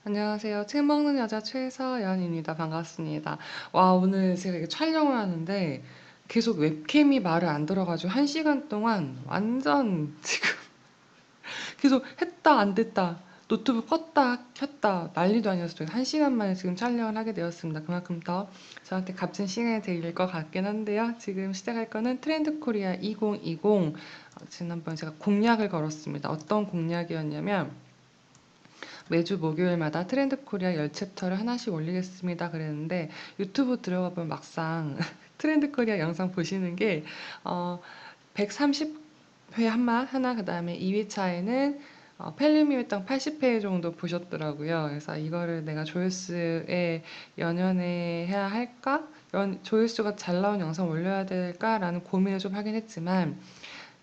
안녕하세요. 책 먹는 여자 최서연입니다. 반갑습니다. 와, 오늘 제가 이게 촬영을 하는데 계속 웹캠이 말을 안 들어가지고 1시간 동안 완전 지금 계속 했다 안 됐다 노트북 껐다 켰다 난리도 아니었어요. 1시간 만에 지금 촬영을 하게 되었습니다. 그만큼 더 저한테 값진 시간이 될 것 같긴 한데요. 지금 시작할 거는 트렌드 코리아 2020. 지난번에 제가 공약을 걸었습니다. 어떤 공약이었냐면 매주 목요일마다 트렌드 코리아 10챕터를 하나씩 올리겠습니다. 그랬는데 유튜브 들어가 보면 막상 트렌드 코리아 영상 보시는 게 130회 하나, 그 다음에 2위차에는 펠리미유당 80회 정도 보셨더라고요. 그래서 이거를 내가 조회수에 연연해야 할까? 조회수가 잘 나온 영상 올려야 될까라는 고민을 좀 하긴 했지만,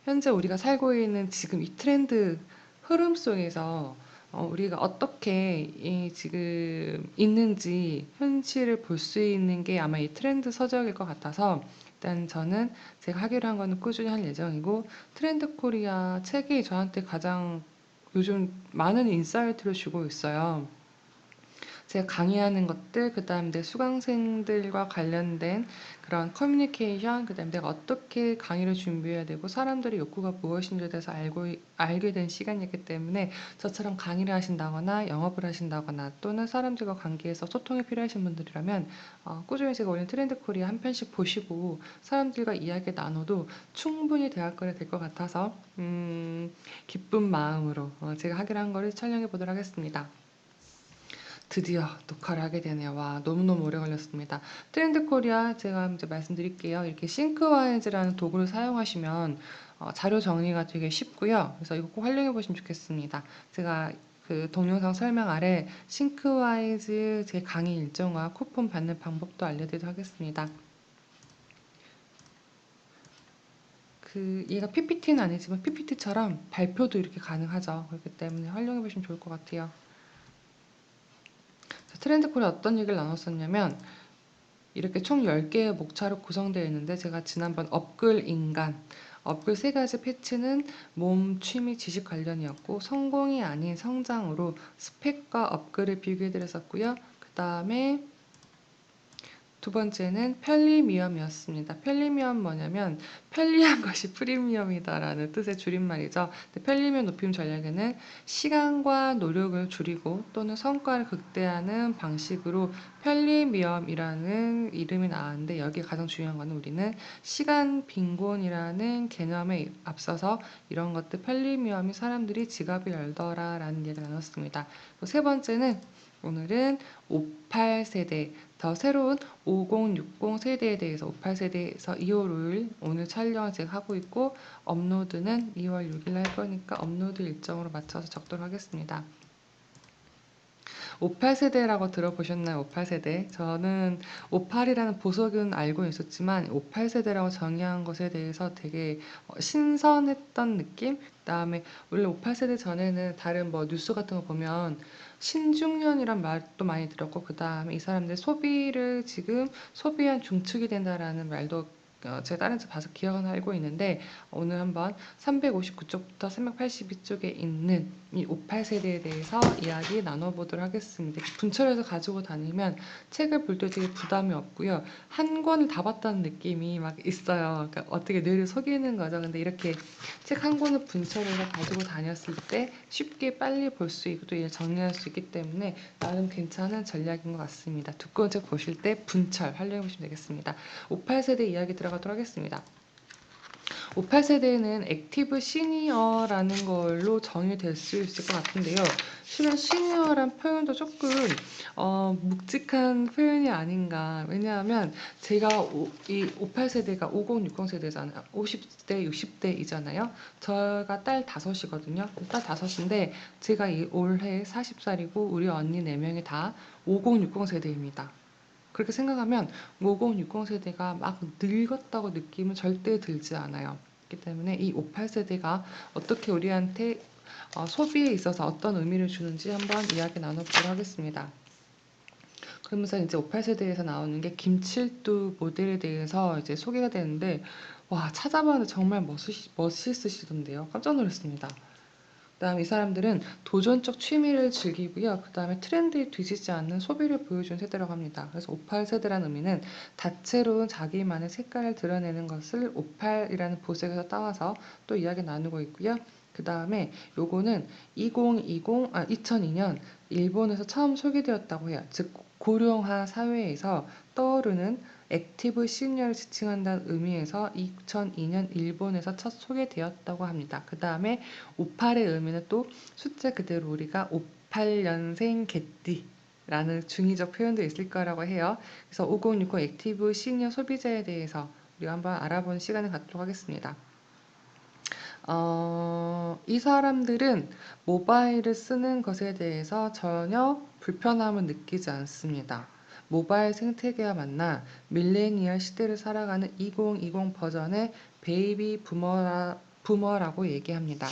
현재 우리가 살고 있는 지금 이 트렌드 흐름 속에서 우리가 어떻게 지금 있는지 현실을 볼 수 있는 게 아마 이 트렌드 서적일 것 같아서, 일단 저는 제가 하기로 한 거는 꾸준히 할 예정이고, 트렌드 코리아 책이 저한테 가장 요즘 많은 인사이트를 주고 있어요. 제가 강의하는 것들, 그 다음 내 수강생들과 관련된 그런 커뮤니케이션, 그 다음 내가 어떻게 강의를 준비해야 되고 사람들의 욕구가 무엇인지에 대해서 알게 된 시간이기 때문에, 저처럼 강의를 하신다거나 영업을 하신다거나 또는 사람들과 관계에서 소통이 필요하신 분들이라면 꾸준히 제가 올린 트렌드 코리아 한 편씩 보시고 사람들과 이야기 나눠도 충분히 대화거리 될 것 같아서 기쁜 마음으로 제가 하기로 한 거를 촬영해 보도록 하겠습니다. 드디어 녹화를 하게 되네요. 와, 너무너무 오래 걸렸습니다. 트렌드 코리아 제가 이제 말씀드릴게요. 이렇게 싱크와이즈라는 도구를 사용하시면 자료 정리가 되게 쉽고요. 그래서 이거 꼭 활용해 보시면 좋겠습니다. 제가 그 동영상 설명 아래 싱크와이즈 제 강의 일정과 쿠폰 받는 방법도 알려드리도록 하겠습니다. 얘가 PPT는 아니지만 PPT처럼 발표도 이렇게 가능하죠. 그렇기 때문에 활용해 보시면 좋을 것 같아요. 트렌드 코리아 어떤 얘기를 나눴었냐면, 이렇게 총 10개의 목차로 구성되어 있는데, 제가 지난번 업글 인간, 업글 3가지 패치는 몸, 취미, 지식 관련이었고, 성공이 아닌 성장으로 스펙과 업글을 비교해 드렸었고요. 그 다음에 두 번째는 편리미엄이었습니다. 편리미엄 뭐냐면 편리한 것이 프리미엄이다라는 뜻의 줄임말이죠. 편리미엄 높임 전략에는 시간과 노력을 줄이고 또는 성과를 극대화하는 방식으로 편리미엄이라는 이름이 나왔는데, 여기 가장 중요한 거는 우리는 시간 빈곤이라는 개념에 앞서서 이런 것들 편리미엄이 사람들이 지갑을 열더라라는 얘기를 나눴습니다. 세 번째는 오늘은 58세대, 더 새로운 5060 세대에 대해서, 58세대에서 2월 5일 오늘 촬영을 제가 하고 있고, 업로드는 2월 6일 할 거니까 업로드 일정으로 맞춰서 적도록 하겠습니다. 58세대라고 들어보셨나요? 58세대. 저는 58이라는 보석은 알고 있었지만 58세대라고 정의한 것에 대해서 되게 신선했던 느낌? 그다음에 원래 58세대 전에는 다른 뭐 뉴스 같은 거 보면 신중년이란 말도 많이 들었고, 그다음에 이 사람들 소비를 지금 소비한 중축이 된다라는 말도 제가 다른 데 봐서 기억은 알고 있는데, 오늘 한번 359쪽부터 382쪽에 있는 이 58세대에 대해서 이야기 나눠보도록 하겠습니다. 분철해서 가지고 다니면 책을 볼 때 되게 부담이 없고요. 한 권을 다 봤다는 느낌이 막 있어요. 그러니까 어떻게 뇌를 속이는 거죠. 근데 이렇게 책 한 권을 분철해서 가지고 다녔을 때 쉽게 빨리 볼 수 있고 또 이를 정리할 수 있기 때문에 나름 괜찮은 전략인 것 같습니다. 두꺼운 책 보실 때 분철 활용해 보시면 되겠습니다. 58세대 이야기 들어가도록 하겠습니다. 58세대는 액티브 시니어라는 걸로 정의될 수 있을 것 같은데요. 실은 시니어란 표현도 조금 묵직한 표현이 아닌가. 왜냐하면 제가 이 58세대가 5060세대잖아요. 50대, 60대이잖아요. 저가 딸 5이거든요. 딸 5인데 제가 올해 40살이고 우리 언니 4명이 다 5060세대입니다. 그렇게 생각하면 5060 세대가 막 늙었다고 느낌은 절대 들지 않아요. 그렇기 때문에 이 58세대가 어떻게 우리한테 소비에 있어서 어떤 의미를 주는지 한번 이야기 나눠보도록 하겠습니다. 그러면서 이제 58세대에서 나오는 게 김칠두 모델에 대해서 이제 소개가 되는데, 와, 찾아봤는데 정말 멋있으시던데요. 깜짝 놀랐습니다. 그다음에 이 사람들은 도전적 취미를 즐기고요. 그다음에 트렌드에 뒤지지 않는 소비를 보여준 세대라고 합니다. 그래서 58세대라는 의미는 다채로운 자기만의 색깔을 드러내는 것을 58이라는 보색에서 따와서 또 이야기 나누고 있고요. 그다음에 요거는 2002년 일본에서 처음 소개되었다고 해요. 즉 고령화 사회에서 떠오르는 액티브 시니어를 지칭한다는 의미에서 2002년 일본에서 첫 소개되었다고 합니다. 그 다음에 58의 의미는 또 숫자 그대로 우리가 58년생 개띠라는 중의적 표현도 있을 거라고 해요. 그래서 5060 액티브 시니어 소비자에 대해서 우리가 한번 알아보는 시간을 갖도록 하겠습니다. 이 사람들은 모바일을 쓰는 것에 대해서 전혀 불편함을 느끼지 않습니다. 모바일 생태계와 만나 밀레니얼 시대를 살아가는 2020 버전의 베이비 부머라고 얘기합니다.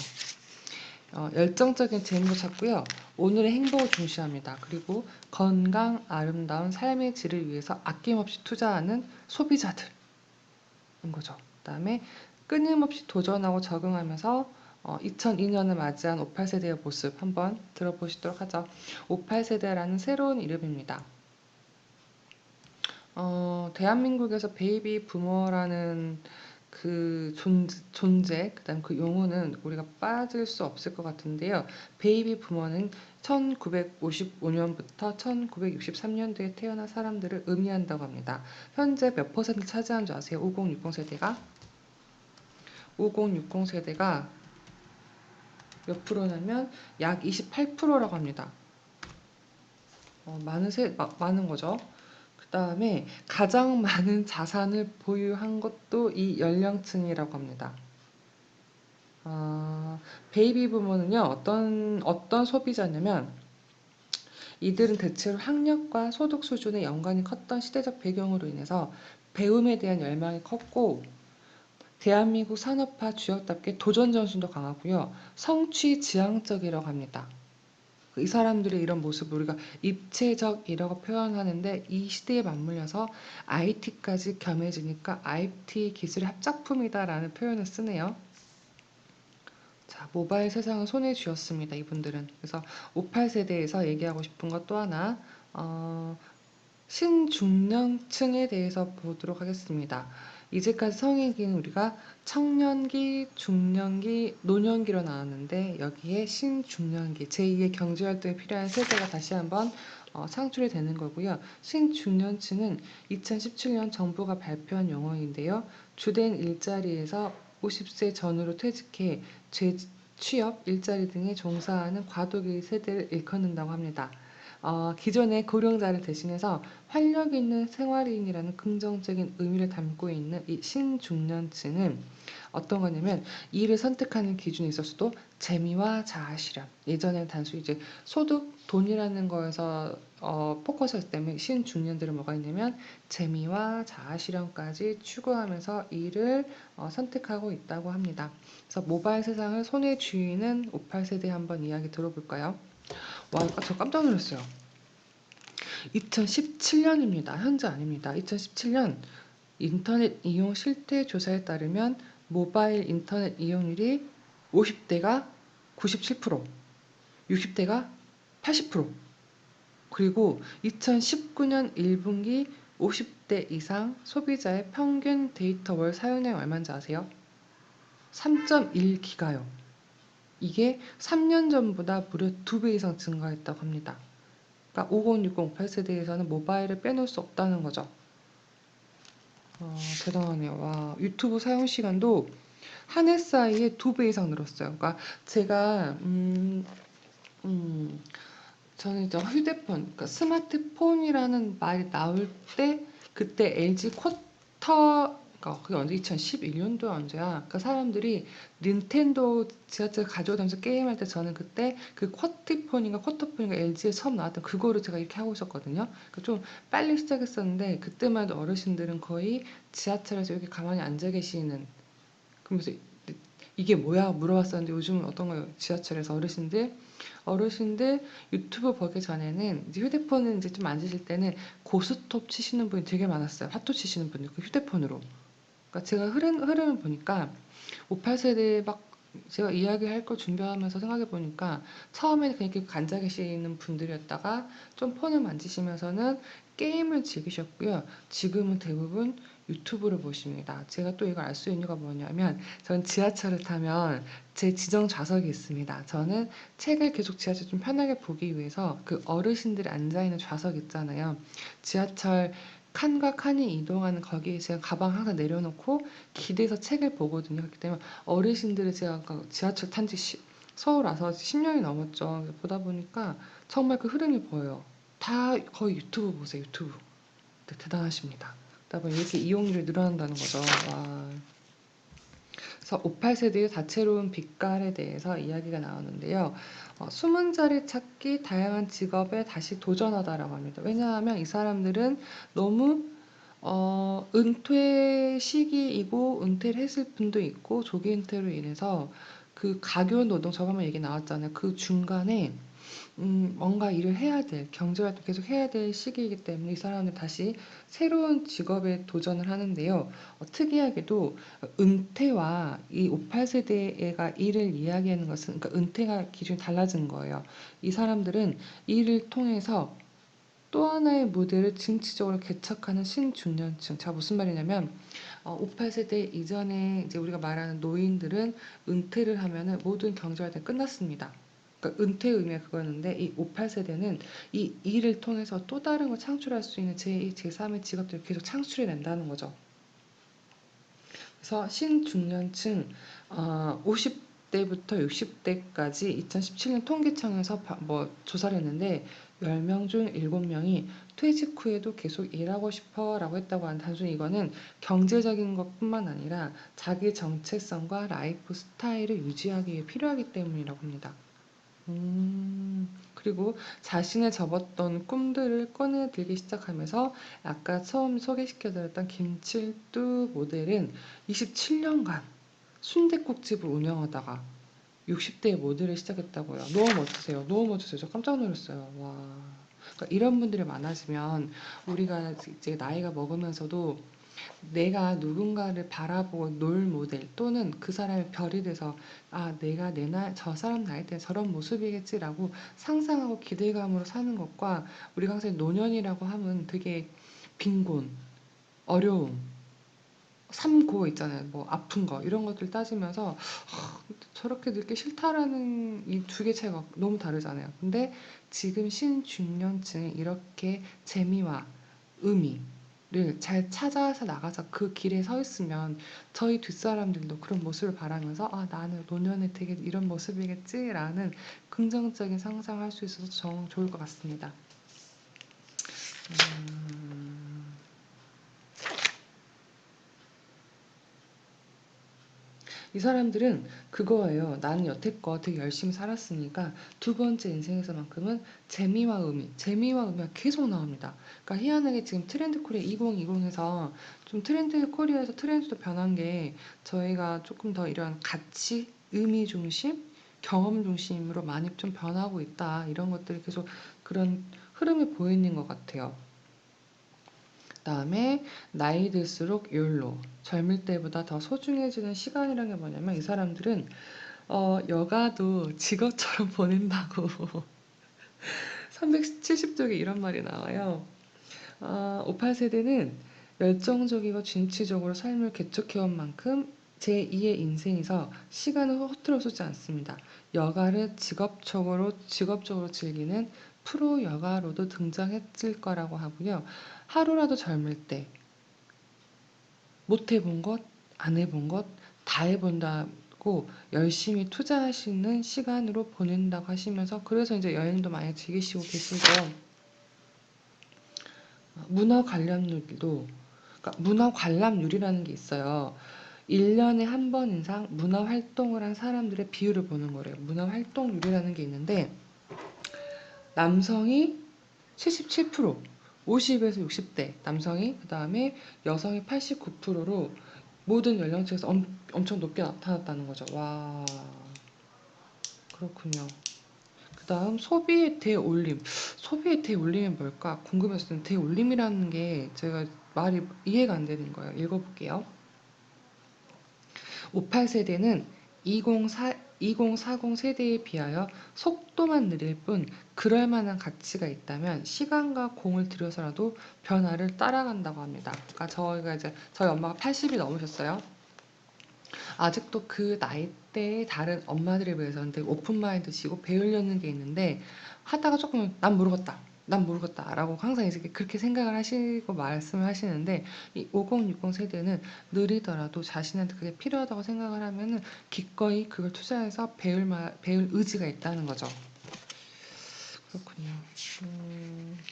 열정적인 재능도 찾고요. 오늘의 행복을 중시합니다. 그리고 건강, 아름다운 삶의 질을 위해서 아낌없이 투자하는 소비자들인 거죠. 그다음에 끊임없이 도전하고 적응하면서 2002년을 맞이한 58세대의 모습 한번 들어보시도록 하죠. 58세대라는 새로운 이름입니다. 대한민국에서 베이비 부머라는 그 존재, 그다음 그 용어는 우리가 빠질 수 없을 것 같은데요. 베이비 부머는 1955년부터 1963년도에 태어난 사람들을 의미한다고 합니다. 현재 몇 퍼센트 차지하는 줄 아세요? 5060 세대가? 5060 세대가 몇 프로냐면 약 28%라고 합니다. 많은 거죠. 그 다음에 가장 많은 자산을 보유한 것도 이 연령층이라고 합니다. 베이비 부모는요, 어떤 소비자냐면, 이들은 대체로 학력과 소득 수준의 연관이 컸던 시대적 배경으로 인해서 배움에 대한 열망이 컸고, 대한민국 산업화 주역답게 도전 정신도 강하고요, 성취 지향적이라고 합니다. 이 사람들의 이런 모습을 우리가 입체적이라고 표현하는데 이 시대에 맞물려서 IT까지 겸해지니까 IT 기술의 합작품이다라는 표현을 쓰네요. 자, 모바일 세상을 손에 쥐었습니다. 이분들은. 그래서 58세대에서 얘기하고 싶은 것 또 하나, 신중년층에 대해서 보도록 하겠습니다. 이제까지 성인기는 우리가 청년기, 중년기, 노년기로 나왔는데 여기에 신중년기, 제2의 경제활동이 필요한 세대가 다시 한번 창출이 되는 거고요. 신중년층은 2017년 정부가 발표한 용어인데요. 주된 일자리에서 50세 전후로 퇴직해 취업, 일자리 등에 종사하는 과도기 세대를 일컫는다고 합니다. 기존의 고령자를 대신해서 활력 있는 생활인이라는 긍정적인 의미를 담고 있는 이 신중년층은 어떤 거냐면 일을 선택하는 기준에 있어서도 재미와 자아실현. 예전에는 단순히 이제 소득, 돈이라는 거에서 포커스였기 때문에 신중년들은 뭐가 있냐면 재미와 자아실현까지 추구하면서 일을 선택하고 있다고 합니다. 그래서 모바일 세상을 손에 쥐는 58세대 한번 이야기 들어볼까요? 와, 저 깜짝 놀랐어요. 2017년입니다. 현재 아닙니다. 2017년 인터넷 이용 실태 조사에 따르면 모바일 인터넷 이용률이 50대가 97%, 60대가 80%, 그리고 2019년 1분기 50대 이상 소비자의 평균 데이터 월 사용량이 얼마인지 아세요? 3.1기가요. 이게 3년 전보다 무려 2배 이상 증가했다고 합니다. 그러니까 5060, 58세대에서는 모바일을 빼놓을 수 없다는 거죠. 대단하네요. 와, 유튜브 사용 시간도 한 해 사이에 2배 이상 늘었어요. 그러니까 제가 저는 이제 휴대폰, 그러니까 스마트폰이라는 말이 나올 때 그때 LG 쿼터, 그러니까 그게 언제 2011년도 언제야? 그러니까 사람들이 닌텐도 지하철 가져다니면서 게임할 때 저는 그때 그 쿼터폰인가 LG에 처음 나왔던 그거를 제가 이렇게 하고 있었거든요. 그러니까 좀 빨리 시작했었는데 그때만 해도 어르신들은 거의 지하철에서 이렇게 가만히 앉아 계시는, 그러면서 이게 뭐야 물어봤었는데 요즘은 어떤 거예요? 지하철에서 어르신들 유튜브 보기 전에는 이제 휴대폰을 이제 좀 만지실 때는 고스톱 치시는 분이 되게 많았어요. 화투 치시는 분들 그 휴대폰으로. 그러니까 제가 흐름을 보니까 58세대 막 제가 이야기할 걸 준비하면서 생각해 보니까 처음에는 그냥 이렇게 앉아 계시는 분들이었다가 좀 폰을 만지시면서는 게임을 즐기셨고요. 지금은 대부분 유튜브를 보십니다. 제가 또 이걸 알 수 있는 이유가 뭐냐면 전 지하철을 타면 제 지정 좌석이 있습니다. 저는 책을 계속 지하철 좀 편하게 보기 위해서 그 어르신들이 앉아 있는 좌석 있잖아요. 지하철 칸과 칸이 이동하는 거기에 제가 가방 항상 내려놓고 기대서 책을 보거든요. 그렇기 때문에 어르신들을 제가 아까 지하철 탄지 서울 와서 10년이 넘었죠. 보다 보니까 정말 그 흐름이 보여요. 다 거의 유튜브 보세요, 유튜브. 네, 대단하십니다. 그러다 보니 이렇게 이용률이 늘어난다는 거죠. 와. 그래서 58세대의 다채로운 빛깔에 대해서 이야기가 나오는데요. 숨은 자리 찾기, 다양한 직업에 다시 도전하다라고 합니다. 왜냐하면 이 사람들은 너무 은퇴 시기이고 은퇴를 했을 분도 있고 조기 은퇴로 인해서 그 가교 노동 저번에 얘기 나왔잖아요. 그 중간에 뭔가 일을 해야 될, 경제활동 계속 해야 될 시기이기 때문에 이 사람은 다시 새로운 직업에 도전을 하는데요. 특이하게도 은퇴와 이 58세대가 일을 이야기하는 것은, 그러니까 은퇴가 기준이 달라진 거예요. 이 사람들은 일을 통해서 또 하나의 무대를 진취적으로 개척하는 신중년층. 자, 무슨 말이냐면, 58세대 이전에 이제 우리가 말하는 노인들은 은퇴를 하면은 모든 경제활동이 끝났습니다. 그러니까 은퇴의 의미가 그거였는데 이 58세대는 이 일을 통해서 또 다른 걸 창출할 수 있는 제2, 제3의 직업들을 계속 창출해 낸다는 거죠. 그래서 신중년층 50대부터 60대까지 2017년 통계청에서 뭐 조사를 했는데 10명 중 7명이 퇴직 후에도 계속 일하고 싶어라고 했다고 하는 단순히 이거는 경제적인 것뿐만 아니라 자기 정체성과 라이프 스타일을 유지하기 위해 필요하기 때문이라고 합니다. 그리고 자신의 접었던 꿈들을 꺼내들기 시작하면서 아까 처음 소개시켜드렸던 김칠두 모델은 27년간 순댓국집을 운영하다가 60대에 모델을 시작했다고요. 너무 멋지세요. 너무 멋지세요. 저 깜짝 놀랐어요. 와. 그러니까 이런 분들이 많아지면 우리가 이제 나이가 먹으면서도 내가 누군가를 바라보고 롤 모델 또는 그 사람의 별이 돼서 내가 저 사람 나이 때 저런 모습이겠지라고 상상하고 기대감으로 사는 것과 우리가 항상 노년이라고 하면 되게 빈곤, 어려움, 삼고 있잖아요. 뭐 아픈 거 이런 것들 따지면서 저렇게 늙기 싫다라는 이 두 개 차이가 너무 다르잖아요. 근데 지금 신중년층이 이렇게 재미와 의미를 잘 찾아서 나가서 그 길에 서 있으면 저희 뒷사람들도 그런 모습을 바라면서 나는 노년에 되게 이런 모습이겠지라는 긍정적인 상상을 할 수 있어서 정말 좋을 것 같습니다. 음, 이 사람들은 그거예요. 나는 여태껏 되게 열심히 살았으니까 두 번째 인생에서만큼은 재미와 의미가 계속 나옵니다. 그러니까 희한하게 지금 트렌드 코리아 2020에서 좀 트렌드 코리아에서 트렌드도 변한 게 저희가 조금 더 이런 가치, 의미 중심, 경험 중심으로 많이 좀 변하고 있다. 이런 것들이 계속 그런 흐름이 보이는 것 같아요. 그다음에 나이 들수록 욜로 젊을 때보다 더 소중해지는 시간이라는 게 뭐냐면 이 사람들은 여가도 직업처럼 보낸다고 370쪽에 이런 말이 나와요. 58세대는 열정적이고 진취적으로 삶을 개척해온 만큼 제2의 인생에서 시간을 허투루 쏘지 않습니다. 여가를 직업적으로 즐기는 프로 여가로도 등장했을 거라고 하고요. 하루라도 젊을 때 못 해본 것, 안 해본 것 다 해본다고 열심히 투자하시는 시간으로 보낸다고 하시면서 그래서 이제 여행도 많이 즐기시고 계시죠. 문화 관람률도 그러니까 문화 관람률이라는 게 있어요. 1년에 한 번 이상 문화 활동을 한 사람들의 비율을 보는 거래요. 문화 활동률이라는 게 있는데 남성이 77%, 50에서 60대 남성이 그다음에 여성이 89%로 모든 연령층에서 엄청 높게 나타났다는 거죠. 와, 그렇군요. 그다음 소비의 대올림. 소비의 대올림이 뭘까 궁금했을 때 대올림이라는 게 제가 말이 이해가 안 되는 거예요. 읽어볼게요. 58세대는 2040 세대에 비하여 속도만 느릴 뿐 그럴 만한 가치가 있다면 시간과 공을 들여서라도 변화를 따라간다고 합니다. 그러니까 저희가 이제 저희 엄마가 80이 넘으셨어요. 아직도 그 나이대의 다른 엄마들에 비해서는 되게 오픈마인드시고 배우려는 게 있는데 하다가 조금 난 모르겠다. 난 모르겠다. 라고 항상 이제 그렇게 생각을 하시고 말씀을 하시는데 이 5060 세대는 느리더라도 자신한테 그게 필요하다고 생각을 하면은 기꺼이 그걸 투자해서 배울 의지가 있다는 거죠. 그렇군요.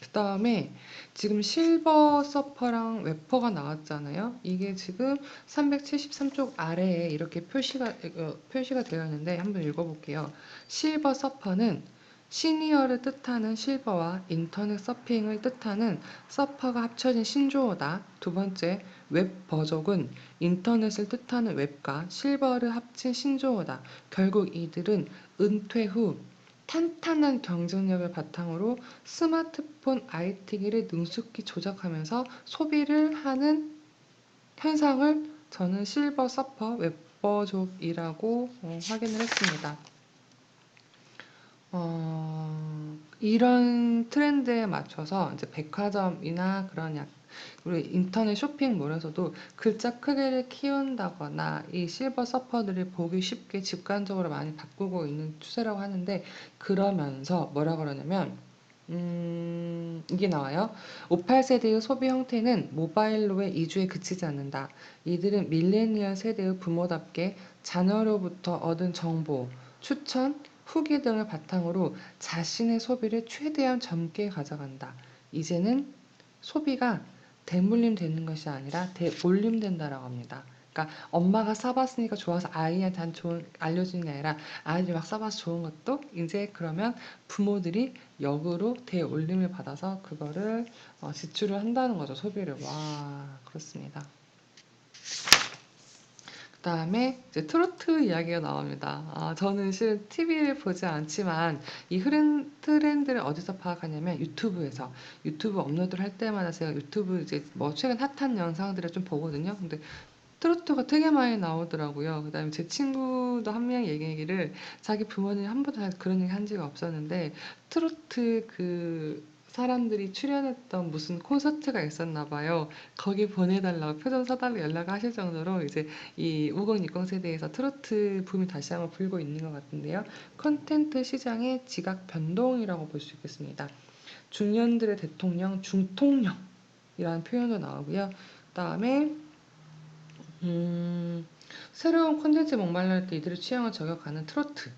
그 다음에 지금 실버 서퍼랑 웨퍼가 나왔잖아요. 이게 지금 373쪽 아래에 이렇게 표시가 되어 있는데 한번 읽어볼게요. 실버 서퍼는 시니어를 뜻하는 실버와 인터넷 서핑을 뜻하는 서퍼가 합쳐진 신조어다. 두 번째, 웹 버족은 인터넷을 뜻하는 웹과 실버를 합친 신조어다. 결국 이들은 은퇴 후 탄탄한 경쟁력을 바탕으로 스마트폰 IT기를 능숙히 조작하면서 소비를 하는 현상을 저는 실버 서퍼 웹버족이라고 확인을 했습니다. 이런 트렌드에 맞춰서 이제 백화점이나 그런 우리 인터넷 쇼핑몰에서도 글자 크기를 키운다거나 이 실버 서퍼들을 보기 쉽게 직관적으로 많이 바꾸고 있는 추세라고 하는데 그러면서 뭐라 그러냐면 이게 나와요. 58세대의 소비 형태는 모바일로의 이주에 그치지 않는다. 이들은 밀레니얼 세대의 부모답게 자녀로부터 얻은 정보, 추천, 후기 등을 바탕으로 자신의 소비를 최대한 젊게 가져간다. 이제는 소비가 대물림 되는 것이 아니라 대올림 된다라고 합니다. 그러니까 엄마가 써봤으니까 좋아서 아이한테 알려주는 게 아니라 아이들이 막 써봐서 좋은 것도 이제 그러면 부모들이 역으로 대올림을 받아서 그거를 지출을 한다는 거죠. 소비를. 와, 그렇습니다. 그다음에 이제 트로트 이야기가 나옵니다. 저는 실은 TV를 보지 않지만 이 흐른 트렌드를 어디서 파악하냐면 유튜브에서 유튜브 업로드를 할 때마다 제가 유튜브 이제 뭐 최근 핫한 영상들을 좀 보거든요. 근데 트로트가 되게 많이 나오더라고요. 그다음에 제 친구도 한 명 얘기를 자기 부모님이 한 번도 그런 얘기 한 적이 없었는데 트로트 그 사람들이 출연했던 무슨 콘서트가 있었나 봐요. 거기 보내달라고 표좀 사달라고 연락하실 정도로 이제 이 5060 세대에서 트로트 붐이 다시 한번 불고 있는 것 같은데요. 콘텐츠 시장의 지각 변동이라고 볼 수 있겠습니다. 중년들의 대통령, 중통령이라는 표현도 나오고요. 그다음에 새로운 콘텐츠 목말라 때 이들의 취향을 저격하는 트로트.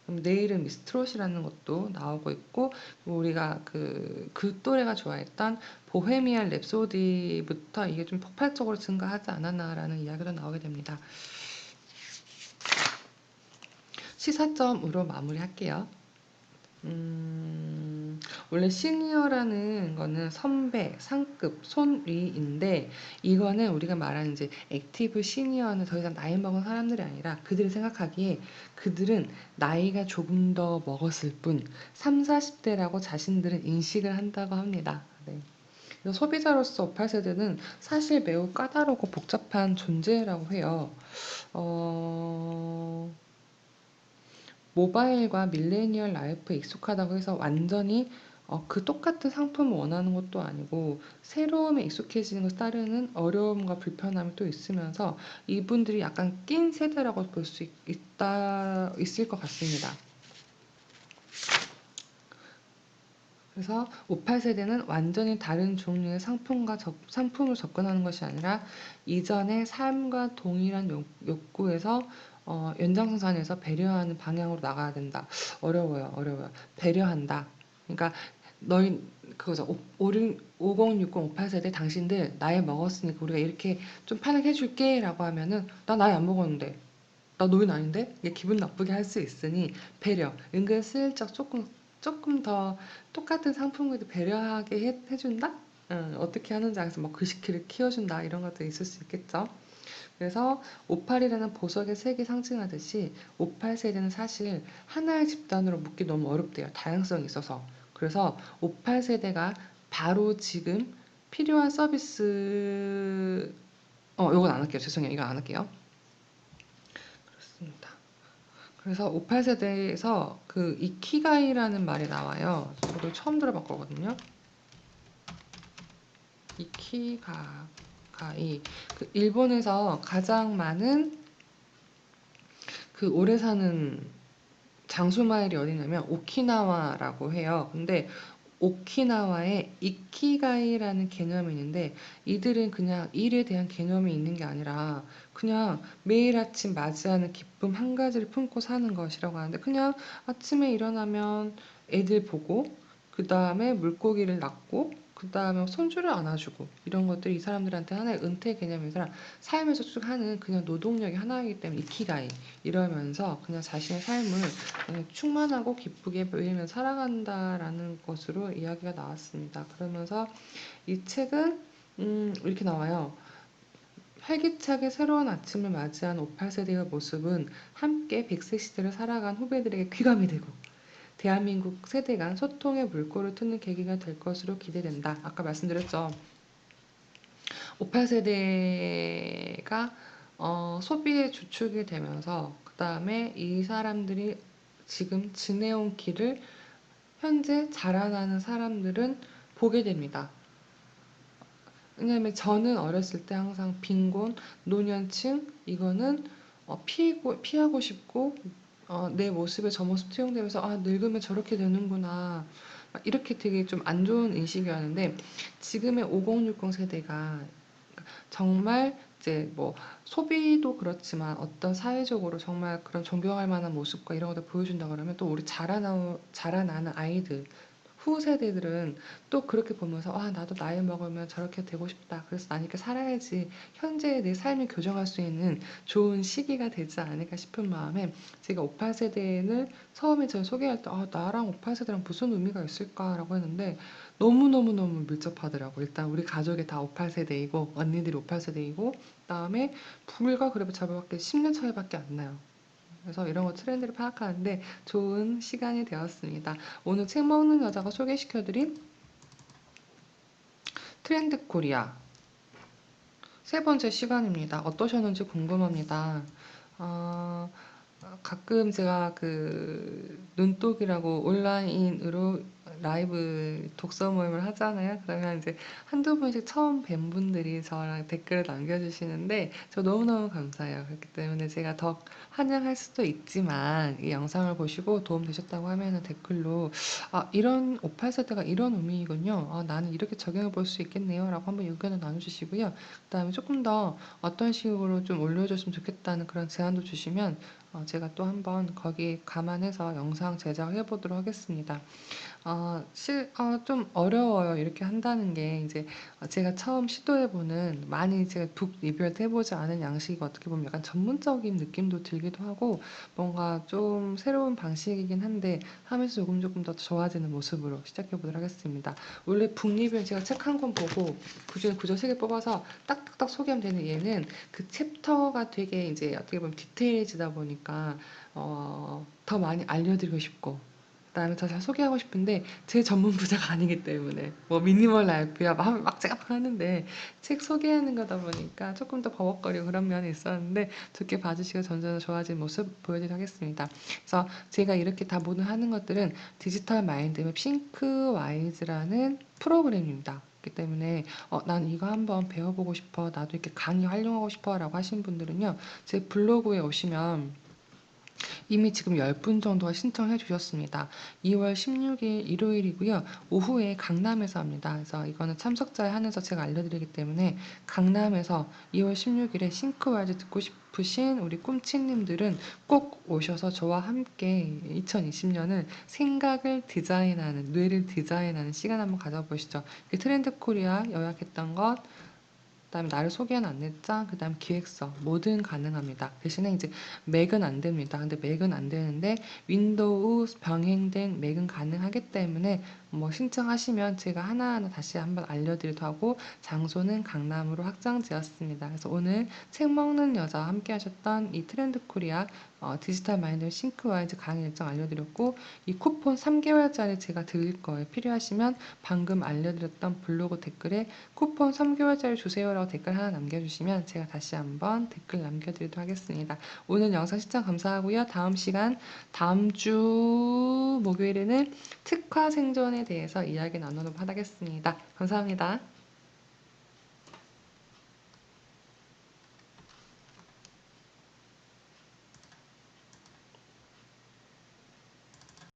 그럼 내일은 미스 트롯이라는 것도 나오고 있고 우리가 그 또래가 좋아했던 보헤미안 랩소디부터 이게 좀 폭발적으로 증가하지 않았나라는 이야기도 나오게 됩니다. 시사점으로 마무리할게요. 원래 시니어라는 거는 선배, 상급, 손위인데 이거는 우리가 말하는 이제 액티브 시니어는 더 이상 나이 먹은 사람들이 아니라 그들이 생각하기에 그들은 나이가 조금 더 먹었을 뿐 3, 40대라고 자신들은 인식을 한다고 합니다. 네. 그래서 소비자로서 58세대는 사실 매우 까다롭고 복잡한 존재라고 해요. 어, 모바일과 밀레니얼 라이프에 익숙하다고 해서 완전히 그 똑같은 상품을 원하는 것도 아니고 새로움에 익숙해지는 것을 따르는 어려움과 불편함이 또 있으면서 이분들이 약간 낀 세대라고 볼 수 있을 것 같습니다. 그래서 58세대는 완전히 다른 종류의 상품을 접근하는 것이 아니라 이전의 삶과 동일한 욕구에서 연장선상에서 배려하는 방향으로 나가야 된다. 어려워요. 배려한다. 그러니까 너희 그거죠. 5060, 58세대 당신들 나이 먹었으니까 우리가 이렇게 좀 편하게 해줄게 라고 하면은 나 나이 안 먹었는데 나 노인 아닌데? 이게 기분 나쁘게 할 수 있으니 배려, 은근슬쩍 조금 더 똑같은 상품에도 배려하게 해준다? 어떻게 하는지 알아서 뭐 글씨키를 키워준다 이런 것도 있을 수 있겠죠. 그래서 58이라는 보석의 색이 상징하듯이 58세대는 사실 하나의 집단으로 묶기 너무 어렵대요. 다양성이 있어서. 그래서 58세대가 바로 지금 필요한 서비스 요건 안 할게요. 죄송해요. 이거 안 할게요. 그렇습니다. 그래서 58세대에서 그 이키가이라는 말이 나와요. 저도 처음 들어봤거든요. 이키가이. 그 일본에서 가장 많은 그 오래 사는 장수 마을이 어디냐면 오키나와라고 해요. 근데 오키나와에 이키가이라는 개념이 있는데 이들은 그냥 일에 대한 개념이 있는 게 아니라 그냥 매일 아침 맞이하는 기쁨 한 가지를 품고 사는 것이라고 하는데 그냥 아침에 일어나면 애들 보고 그 다음에 물고기를 낳고 그 다음에 손주를 안아주고 이런 것들이 이 사람들한테 하나의 은퇴 개념이라 삶에서 쭉 하는 그냥 노동력이 하나이기 때문에 이키가이 이러면서 그냥 자신의 삶을 충만하고 기쁘게 매일매일 살아간다라는 것으로 이야기가 나왔습니다. 그러면서 이 책은 이렇게 나와요. 활기차게 새로운 아침을 맞이한 58세대의 모습은 함께 100세 시대를 살아간 후배들에게 귀감이 되고 대한민국 세대 간 소통의 물꼬를 트는 계기가 될 것으로 기대된다. 아까 말씀드렸죠. 58세대가 소비의 주축이 되면서 그 다음에 이 사람들이 지금 지내온 길을 현재 자라나는 사람들은 보게 됩니다. 왜냐하면 저는 어렸을 때 항상 빈곤, 노년층 이거는 피하고 싶고 내 모습에 저 모습 투영되면서 아 늙으면 저렇게 되는구나 이렇게 되게 좀 안 좋은 인식이었는데 지금의 5060 세대가 정말 이제 뭐 소비도 그렇지만 어떤 사회적으로 정말 그런 존경할 만한 모습과 이런 것들 보여준다 그러면 또 우리 자라나는 아이들 후세대들은 또 그렇게 보면서 아 나도 나이 먹으면 저렇게 되고 싶다. 그래서 난 이렇게 살아야지 현재의 내 삶을 교정할 수 있는 좋은 시기가 되지 않을까 싶은 마음에 제가 58세대를 처음에 제가 소개할 때 아, 나랑 58세대랑 무슨 의미가 있을까라고 했는데 너무너무너무 밀접하더라고. 일단 우리 가족이 다 58세대이고 언니들이 58세대이고 그다음에 불과 그래도 저밖에 10년 차이밖에 안 나요. 그래서 이런 거 트렌드를 파악하는데 좋은 시간이 되었습니다. 오늘 책 먹는 여자가 소개시켜드린 트렌드 코리아 세 번째 시간입니다. 어떠셨는지 궁금합니다. 어, 가끔 제가 그 눈독이라고 온라인으로 라이브 독서 모임을 하잖아요. 그러면 이제 한두 분씩 처음 뵌 분들이 저랑 댓글을 남겨주시는데 저 너무너무 감사해요. 그렇기 때문에 제가 더 환영할 수도 있지만 이 영상을 보시고 도움 되셨다고 하면은 댓글로 아, 이런 58세대가 이런 의미이군요. 아, 나는 이렇게 적용해 볼 수 있겠네요. 라고 한번 의견을 나눠주시고요. 그다음에 조금 더 어떤 식으로 좀 올려줬으면 좋겠다는 그런 제안도 주시면 제가 또 한번 거기 감안해서 영상 제작해 보도록 하겠습니다. 좀 어려워요. 이렇게 한다는 게 이제 제가 처음 시도해보는 많이 제가 북 리뷰를 해보지 않은 양식이 어떻게 보면 약간 전문적인 느낌도 들기도 하고 뭔가 좀 새로운 방식이긴 한데 하면서 조금 더 좋아지는 모습으로 시작해보도록 하겠습니다. 원래 북 리뷰는 제가 책 한 권 보고 그중에 구절 3개 뽑아서 딱딱딱 소개하면 되는 얘는 그 챕터가 되게 이제 어떻게 보면 디테일해지다 보니까 더 많이 알려드리고 싶고 그다음에 더 잘 소개하고 싶은데 제 전문 분야가 아니기 때문에 뭐 미니멀 라이프야 막 제가 막 하는데 책 소개하는 거다 보니까 조금 더 버벅거리고 그런 면이 있었는데 좋게 봐주시고 점점 좋아진 모습 보여드리도록 하겠습니다. 그래서 제가 이렇게 다 모든 하는 것들은 디지털 마인드맵 싱크와이즈라는 프로그램입니다. 그렇기 때문에 난 이거 한번 배워보고 싶어 나도 이렇게 강의 활용하고 싶어 라고 하신 분들은요 제 블로그에 오시면 이미 지금 10분 정도가 신청해 주셨습니다. 2월 16일 일요일이고요. 오후에 강남에서 합니다. 그래서 이거는 참석자에 한해서 제가 알려드리기 때문에 강남에서 2월 16일에 싱크와이즈 듣고 싶으신 우리 꿈치님들은 꼭 오셔서 저와 함께 2020년을 생각을 디자인하는, 뇌를 디자인하는 시간 한번 가져보시죠. 트렌드 코리아 요약했던 것, 그다음에 나를 소개한 안내장, 그다음 기획서 뭐든 가능합니다. 대신에 이제 맥은 안 됩니다. 근데 맥은 안 되는데 윈도우 병행된 맥은 가능하기 때문에 뭐 신청하시면 제가 하나하나 다시 한번 알려드리도록 하고 장소는 강남으로 확정되었습니다. 그래서 오늘 책 먹는 여자와 함께 하셨던 이 트렌드 코리아 디지털 마이너 싱크와이즈 강의 일정 알려드렸고 이 쿠폰 3개월짜리 제가 드릴 거예요. 필요하시면 방금 알려드렸던 블로그 댓글에 쿠폰 3개월짜리 주세요라고 댓글 하나 남겨주시면 제가 다시 한번 댓글 남겨드리도록 하겠습니다. 오늘 영상 시청 감사하고요. 다음 주 목요일에는 특화 생존에 대해서 이야기 나누도록 하겠습니다. 감사합니다.